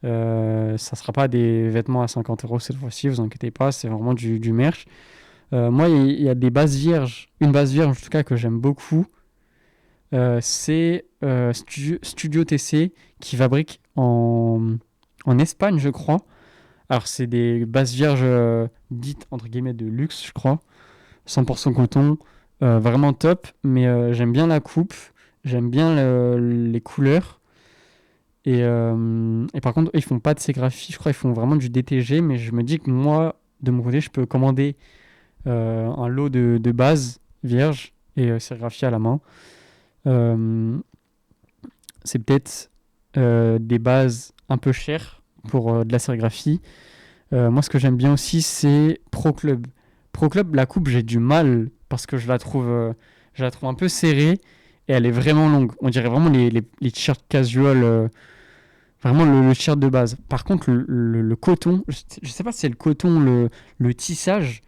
Ça sera pas des vêtements à 50 € cette fois-ci, vous inquiétez pas, c'est vraiment du merch. Moi, il y a des bases vierges. Une base vierge, en tout cas, que j'aime beaucoup. C'est Studio TC qui fabrique en Espagne, je crois. Alors, c'est des bases vierges dites entre guillemets de luxe, je crois. 100% coton, vraiment top. Mais j'aime bien la coupe, j'aime bien les couleurs. Et par contre, ils font pas de sérigraphie, je crois qu'ils font vraiment du DTG. Mais je me dis que moi, de mon côté, je peux commander un lot de bases vierges et sérigraphier à la main. Euh, c'est peut-être des bases un peu chères pour de la sérigraphie. Moi, ce que j'aime bien aussi, c'est Pro Club. Pro Club, la coupe, j'ai du mal parce que je la trouve un peu serrée et elle est vraiment longue. On dirait vraiment les t-shirts casual, vraiment le t-shirt de base. Par contre, le coton, je sais pas si c'est le coton, le tissage,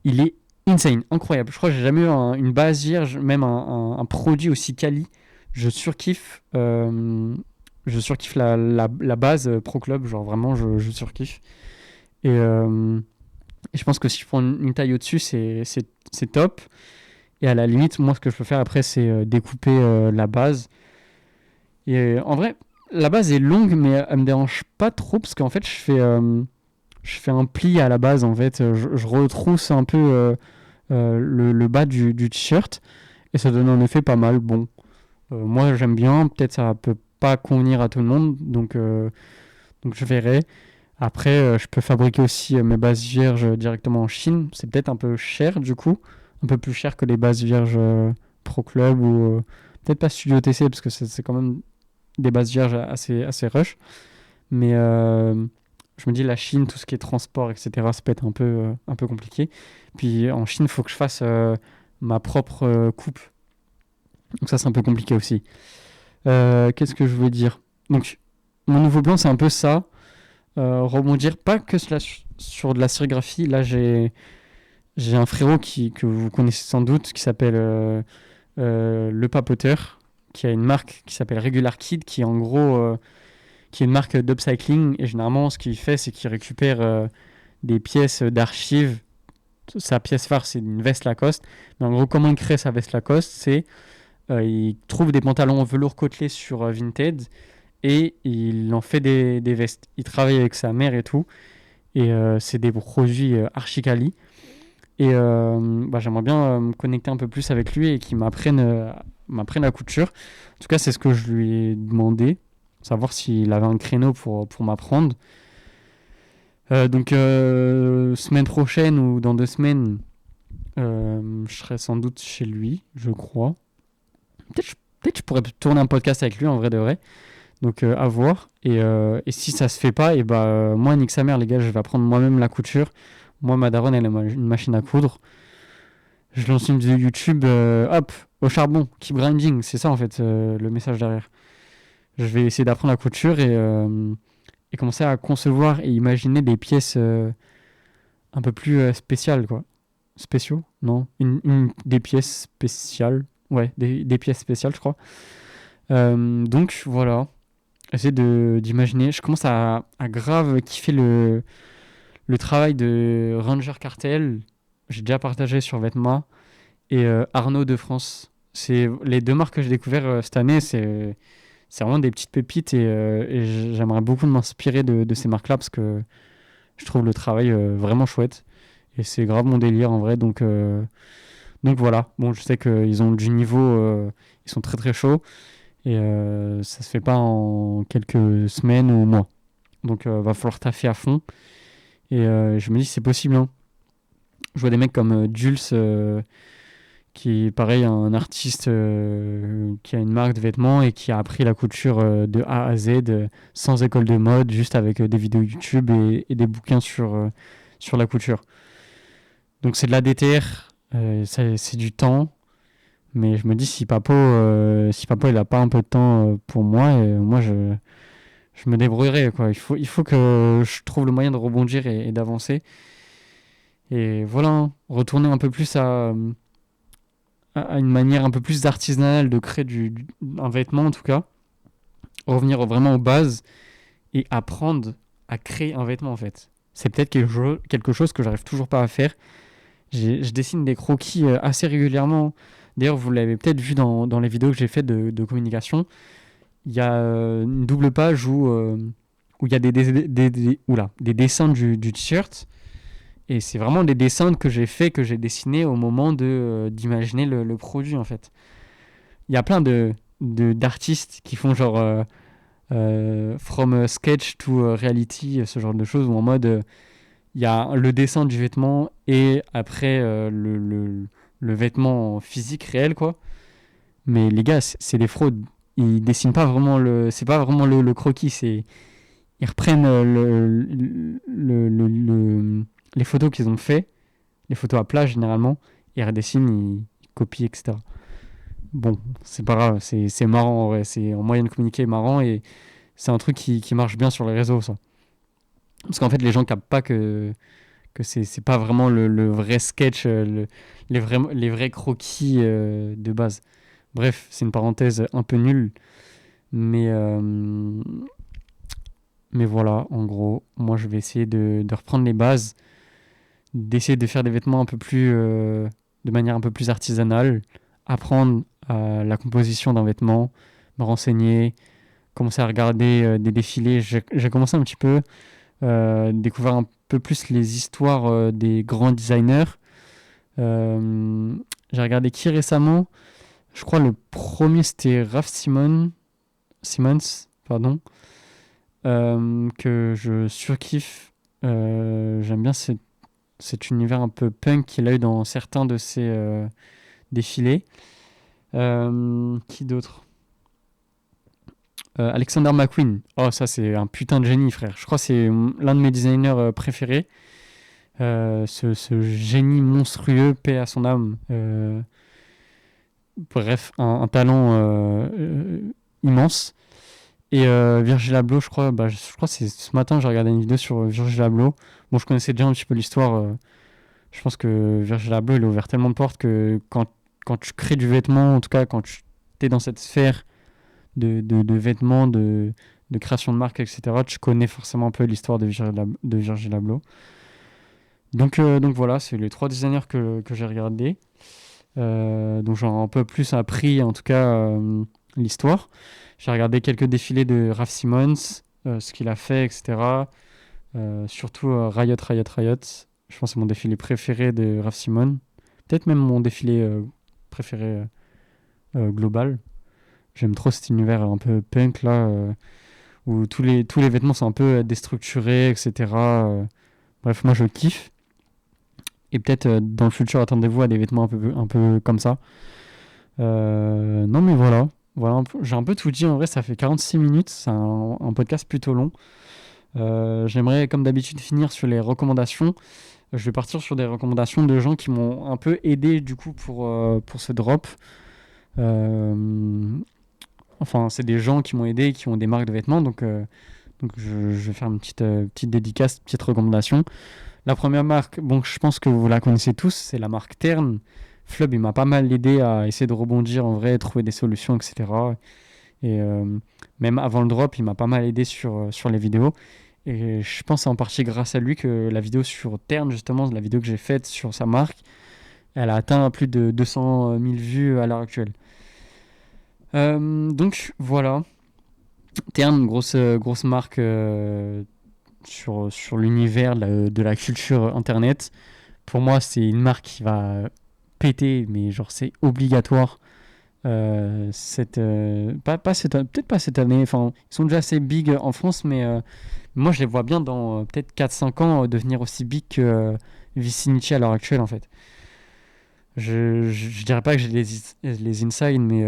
il est Insane, incroyable. Je crois que j'ai jamais eu une base vierge, même un produit aussi quali. Je surkiffe. Je surkiffe la base Pro Club, genre vraiment, je surkiffe. Et je pense que si je prends une taille au-dessus, c'est top. Et à la limite, moi, ce que je peux faire après, c'est découper la base. Et en vrai, la base est longue, mais elle me dérange pas trop parce qu'en fait, je fais un pli à la base. En fait, je retrousse un peu le bas du t-shirt et ça donne un effet pas mal. Bon, moi, j'aime bien. Peut-être ça peut pas convenir à tout le monde, donc je verrai. Après, je peux fabriquer aussi mes bases vierges directement en Chine. C'est peut-être un peu cher du coup, un peu plus cher que les bases vierges Pro Club ou peut-être pas Studio TC parce que c'est quand même des bases vierges assez rush. Mais je me dis la Chine, tout ce qui est transport, etc., ça peut être un peu compliqué. Puis en Chine, il faut que je fasse ma propre coupe. Donc ça, c'est un peu compliqué aussi. Qu'est-ce que je veux dire? Donc, mon nouveau plan, c'est un peu ça. Rebondir pas que sur de la sérigraphie. Là, j'ai un frérot que vous connaissez sans doute qui s'appelle Le Papoteur, qui a une marque qui s'appelle Regular Kid, qui est en gros qui est une marque d'upcycling. Et généralement, ce qu'il fait, c'est qu'il récupère des pièces d'archives. Sa pièce phare, c'est une veste Lacoste. Mais en gros, comment il crée sa veste Lacoste? C'est il trouve des pantalons en velours côtelé sur Vinted et il en fait des vestes. Il travaille avec sa mère et tout. Et c'est des produits archi quali. Et j'aimerais bien me connecter un peu plus avec lui et qu'il m'apprenne la couture. En tout cas, c'est ce que je lui ai demandé. Savoir s'il avait un créneau pour m'apprendre. Donc, semaine prochaine ou dans 2 semaines, je serai sans doute chez lui, je crois. Peut-être je pourrais tourner un podcast avec lui en vrai de vrai. Donc à voir. Et si ça se fait pas, et moi, nique sa mère, les gars, je vais apprendre moi-même la couture. Moi, ma daronne, elle a une machine à coudre. Je lance une vidéo YouTube, hop, au charbon, keep grinding. C'est ça en fait le message derrière. Je vais essayer d'apprendre la couture et commencer à concevoir et imaginer des pièces un peu plus spéciales, quoi. Spéciaux? Non. Des pièces spéciales. Ouais, des pièces spéciales, je crois. Donc voilà. Essayer d'imaginer. Je commence à grave kiffer le travail de Ranger Cartel. J'ai déjà partagé sur Vetma. Et Arnaud de France. C'est les deux marques que j'ai découvert cette année. C'est vraiment des petites pépites. Et j'aimerais beaucoup m'inspirer de ces marques-là parce que je trouve le travail vraiment chouette. Et c'est grave mon délire en vrai. Donc voilà. Bon, je sais qu'ils ont du niveau. Ils sont très très chauds. Et ça se fait pas en quelques semaines ou mois. Donc va falloir taffer à fond. Et je me dis c'est possible. Hein. Je vois des mecs comme Jules qui est pareil un artiste qui a une marque de vêtements et qui a appris la couture de A à Z sans école de mode, juste avec des vidéos YouTube et des bouquins sur la couture. Donc c'est de la DTR, c'est du temps. Mais je me dis si Papo il a pas un peu de temps pour moi, moi je me débrouillerai quoi. Il faut que je trouve le moyen de rebondir et d'avancer. Et voilà, hein, retourner un peu plus à une manière un peu plus artisanale de créer un vêtement en tout cas. Revenir vraiment aux bases et apprendre à créer un vêtement en fait. C'est peut-être quelque chose que j'arrive toujours pas à faire. Je dessine des croquis assez régulièrement. D'ailleurs, vous l'avez peut-être vu dans les vidéos que j'ai faites de communication. Il y a une double page où il y a des dessins du t-shirt. Et c'est vraiment des dessins que j'ai fait, que j'ai dessinés au moment d'imaginer le produit en fait. Il y a plein d'artistes qui font genre from sketch to reality, ce genre de choses, où en mode il y a le dessin du vêtement et après le vêtement physique réel quoi. Mais les gars, c'est des fraudes. Ils dessinent pas vraiment c'est pas vraiment le croquis, ils reprennent les photos qu'ils ont fait, les photos à plat généralement, ils redessinent, ils copient, etc. Bon, c'est pas grave, c'est marrant, en vrai, c'est un moyen de communiquer marrant et c'est un truc qui marche bien sur les réseaux, ça. Parce qu'en fait, les gens captent pas que c'est pas vraiment le vrai sketch, les vrais croquis de base. Bref, c'est une parenthèse un peu nulle, mais, euh, mais voilà, en gros, moi je vais essayer de reprendre les bases, d'essayer de faire des vêtements un peu plus, de manière un peu plus artisanale, apprendre la composition d'un vêtement, me renseigner, commencer à regarder des défilés. J'ai commencé un petit peu, découvrir un peu plus les histoires des grands designers. Euh, j'ai regardé qui récemment? Je crois le premier c'était Simmons, pardon, que je surkiffe. J'aime bien cet univers un peu punk qu'il a eu dans certains de ses défilés. Qui d'autre? Alexander McQueen. Oh, ça, c'est un putain de génie, frère. Je crois que c'est l'un de mes designers préférés. Ce génie monstrueux, paix à son âme. Bref, un talent immense. Et Virgil Abloh, je crois que c'est ce matin, j'ai regardé une vidéo sur Virgil Abloh. Bon, je connaissais déjà un petit peu l'histoire. Je pense que Virgil Abloh, il a ouvert tellement de portes que quand tu crées du vêtement, en tout cas quand tu es dans cette sphère de vêtements, de création de marque, etc., tu connais forcément un peu l'histoire de Virgil Abloh. Donc voilà, c'est les 3 designers que j'ai regardés. Donc j'en ai un peu plus appris, en tout cas, l'histoire. J'ai regardé quelques défilés de Raf Simons, ce qu'il a fait, etc. Surtout Riot. Je pense que c'est mon défilé préféré de Raf Simons. Peut-être même mon défilé préféré global. J'aime trop cet univers un peu punk là, où tous les vêtements sont un peu déstructurés, etc. Bref, moi je kiffe. Et peut-être dans le futur, attendez-vous à des vêtements un peu comme ça. Non mais voilà j'ai un peu tout dit. En vrai, ça fait 46 minutes. C'est un podcast plutôt long. J'aimerais, comme d'habitude, finir sur les recommandations. Je vais partir sur des recommandations de gens qui m'ont un peu aidé du coup pour ce drop. Enfin, c'est des gens qui m'ont aidé, qui ont des marques de vêtements. Donc je vais faire une petite dédicace, petite recommandation. La première marque, bon, je pense que vous la connaissez tous, c'est la marque Tern. Flub, il m'a pas mal aidé à essayer de rebondir en vrai, trouver des solutions, etc. Et même avant le drop, il m'a pas mal aidé sur les vidéos. Et je pense en partie grâce à lui que la vidéo sur Tern, justement, la vidéo que j'ai faite sur sa marque, elle a atteint plus de 200 000 vues à l'heure actuelle. Donc voilà, Tern, grosse marque sur l'univers de la culture internet. Pour moi, c'est une marque qui va péter, mais genre c'est obligatoire. Peut-être pas cette année, enfin, ils sont déjà assez big en France, mais moi je les vois bien dans peut-être 4-5 ans devenir aussi big que Vicinity à l'heure actuelle en fait. Je dirais pas que j'ai les insides, mais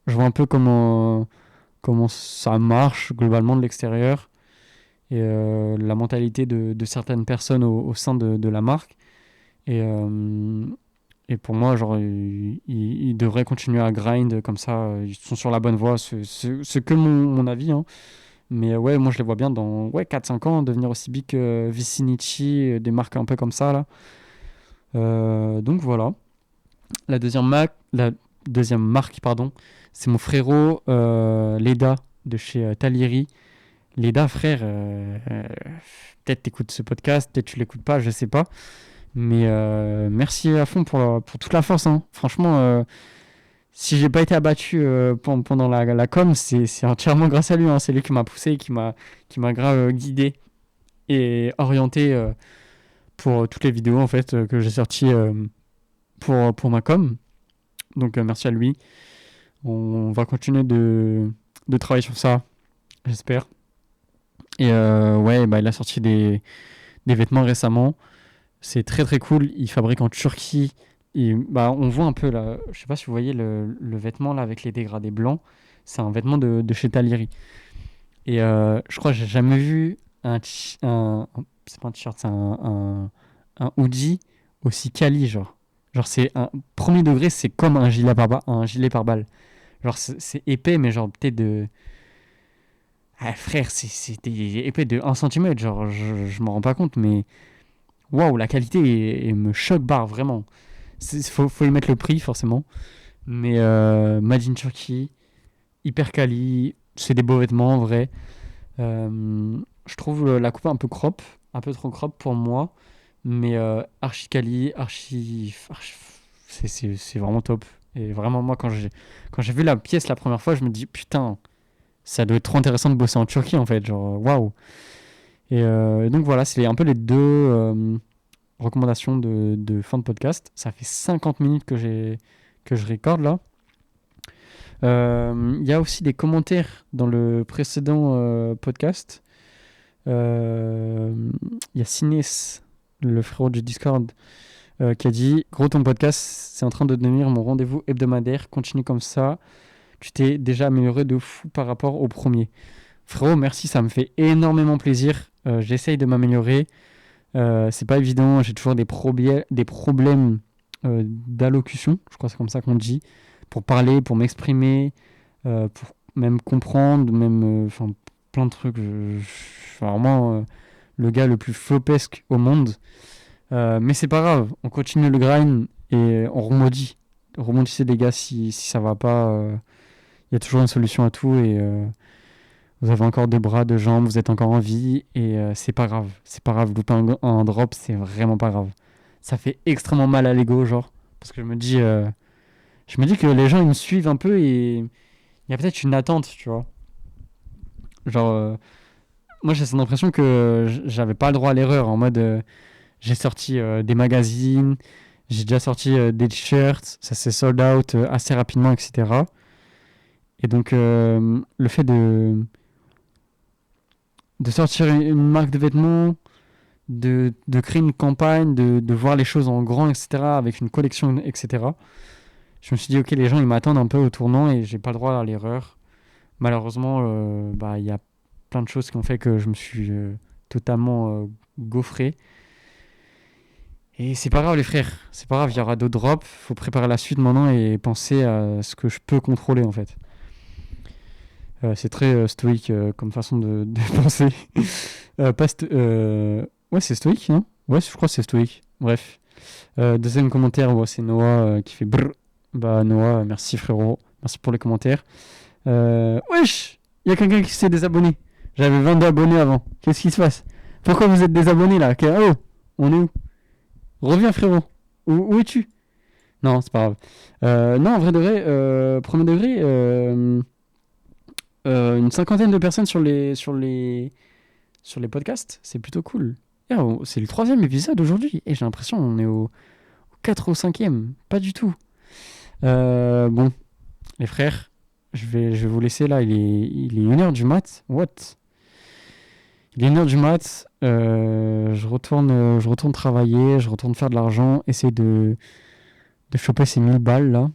je vois un peu comment ça marche globalement de l'extérieur et la mentalité de certaines personnes au sein de la marque. Et, et pour moi, genre, ils devraient continuer à grind comme ça. Ils sont sur la bonne voie. C'est que mon avis. Hein. Mais ouais, moi, je les vois bien dans 4-5 ans devenir aussi big que Vicinity, des marques un peu comme ça. Là. Donc voilà. La deuxième marque, pardon, c'est mon frérot Leda de chez Talieri. Leda, frère, peut-être t'écoutes ce podcast, peut-être tu l'écoutes pas, je sais pas. Mais merci à fond pour toute la force. Hein. Franchement, si j'ai pas été abattu pendant la com, c'est entièrement grâce à lui. Hein. C'est lui qui m'a poussé, qui m'a grave guidé et orienté pour toutes les vidéos en fait que j'ai sorties pour ma com. Donc merci à lui. On va continuer de travailler sur ça, j'espère. Et ouais, bah, il a sorti des vêtements récemment. C'est très très cool. Il fabrique en Turquie. Et, bah, on voit un peu là. Je sais pas si vous voyez le vêtement là avec les dégradés blancs. C'est un vêtement de chez Talieri. Et je crois que j'ai jamais vu c'est pas un t-shirt, c'est un hoodie aussi quali, genre. Genre, c'est un premier degré, c'est comme un gilet pare-balles. Genre, c'est épais, mais genre, peut-être de. Ah, frère, c'est des épais de 1 cm. Genre, je m'en rends pas compte, mais waouh, la qualité me choque barre, vraiment. Faut y mettre le prix, forcément. Mais Made in Turkey, hyper quali, c'est des beaux vêtements, en vrai. Je trouve la coupe un peu crop, un peu trop crop pour moi. Mais archi quali, c'est vraiment top. Et vraiment, moi, quand j'ai vu la pièce la première fois, je me dis, putain, ça doit être trop intéressant de bosser en Turquie, en fait. Genre, waouh. Et donc voilà, c'est un peu les deux recommandations de fin de podcast. Ça fait 50 minutes que je recorde là. Il y a aussi des commentaires dans le précédent podcast. Il y a Sinès, le frérot du Discord, qui a dit: Gros, ton podcast, c'est en train de devenir mon rendez-vous hebdomadaire. Continue comme ça. Tu t'es déjà amélioré de fou par rapport au premier. Frérot, merci, ça me fait énormément plaisir. J'essaye de m'améliorer. C'est pas évident, j'ai toujours des problèmes d'allocution, je crois que c'est comme ça qu'on dit, pour parler, pour m'exprimer, pour même comprendre, même plein de trucs. Je suis vraiment le gars le plus flopesque au monde. Mais c'est pas grave, on continue le grind et on remodit. Remodissez les gars si ça va pas. Il y a toujours une solution à tout et vous avez encore deux bras, deux jambes, vous êtes encore en vie et c'est pas grave. C'est pas grave, louper un drop, c'est vraiment pas grave. Ça fait extrêmement mal à l'ego, genre, parce que je me dis que les gens ils me suivent un peu et il y a peut-être une attente, tu vois. Genre, moi j'ai cette impression que j'avais pas le droit à l'erreur en mode j'ai sorti des magazines, j'ai déjà sorti des t-shirts, ça s'est sold out assez rapidement, etc. Et donc le fait de sortir une marque de vêtements, de créer une campagne, de voir les choses en grand, etc., avec une collection, etc. Je me suis dit, ok, les gens, ils m'attendent un peu au tournant et j'ai pas le droit à l'erreur. Malheureusement, il y a plein de choses qui ont fait que je me suis totalement gaufré. Et c'est pas grave, les frères. C'est pas grave, il y aura d'autres drops. Faut préparer la suite maintenant et penser à ce que je peux contrôler, en fait. C'est très stoïque comme façon de penser. Ouais, c'est stoïque, non? Ouais, je crois que c'est stoïque. Bref. Deuxième commentaire, ouais, c'est Noah qui fait brrr. Bah, Noah, merci frérot. Merci pour les commentaires. Wesh! Il y a quelqu'un qui s'est désabonné. J'avais 22 abonnés avant. Qu'est-ce qui se passe? Pourquoi vous êtes désabonnés là? Oh! On est où? Reviens frérot. Où es-tu? Non, c'est pas grave. Non, en vrai de vrai, premier degré, une cinquantaine de personnes sur les podcasts, c'est plutôt cool. C'est le troisième épisode aujourd'hui et j'ai l'impression qu'on est au 4 ou 5e. Pas du tout. Bon, les frères, je vais vous laisser là. Il est 1h du mat. What? Il est 1h du mat. Je retourne travailler, je retourne faire de l'argent, essayer de choper ces 1000 balles là.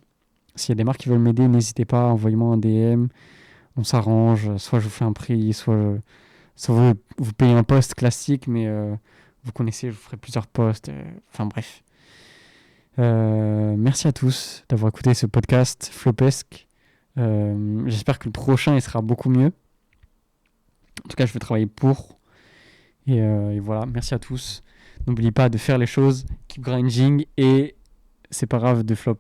S'il y a des marques qui veulent m'aider, n'hésitez pas, envoyez-moi un DM. On s'arrange. Soit je vous fais un prix, soit vous payez un poste classique, mais vous connaissez, je vous ferai plusieurs postes. Enfin bref. Merci à tous d'avoir écouté ce podcast flopesque. J'espère que le prochain il sera beaucoup mieux. En tout cas, je vais travailler pour. Et voilà, merci à tous. N'oubliez pas de faire les choses, keep grinding et c'est pas grave de flop.